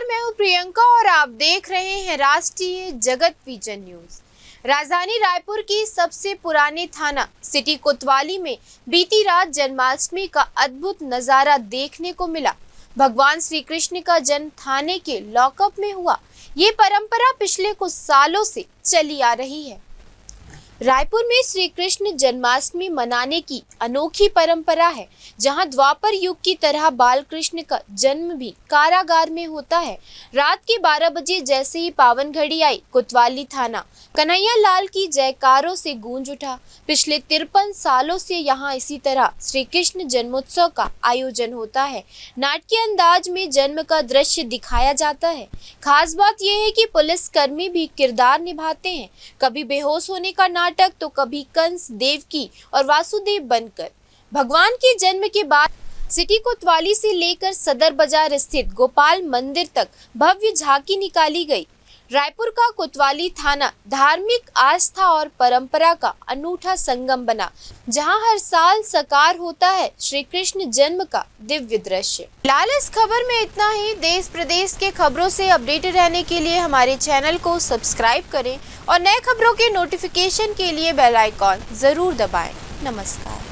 मैं हूं प्रियंका और आप देख रहे हैं राष्ट्रीय जगत विजन न्यूज। राजधानी रायपुर की सबसे पुराने थाना सिटी कोतवाली में बीती रात जन्माष्टमी का अद्भुत नजारा देखने को मिला। भगवान श्री कृष्ण का जन्म थाने के लॉकअप में हुआ। ये परंपरा पिछले कुछ सालों से चली आ रही है। रायपुर में श्री कृष्ण जन्माष्टमी मनाने की अनोखी परंपरा है, जहां द्वापर युग की तरह बाल कृष्ण का जन्म भी कारागार में होता है। रात के 12 बजे जैसे ही पावन घड़ी आई, कोतवाली थाना कन्हैया लाल की जयकारों से गूंज उठा। पिछले 53 सालों से यहां इसी तरह श्री कृष्ण जन्मोत्सव का आयोजन होता है। नाटकीय अंदाज में जन्म का दृश्य दिखाया जाता है। खास बात यह है कि पुलिस कर्मी भी किरदार निभाते हैं, कभी बेहोश होने का नाटक तो कभी कंस, देवकी और वासुदेव बनकर। भगवान के जन्म के बाद सिटी कोतवाली से लेकर सदर बाजार स्थित गोपाल मंदिर तक भव्य झांकी निकाली गई। रायपुर का कोतवाली थाना धार्मिक आस्था और परंपरा का अनूठा संगम बना, जहां हर साल साकार होता है श्री कृष्ण जन्म का दिव्य दृश्य। फिलहाल इस खबर में इतना ही। देश प्रदेश के खबरों से अपडेटेड रहने के लिए हमारे चैनल को सब्सक्राइब करें और नए खबरों के नोटिफिकेशन के लिए बेल आइकॉन जरूर दबाएं। नमस्कार।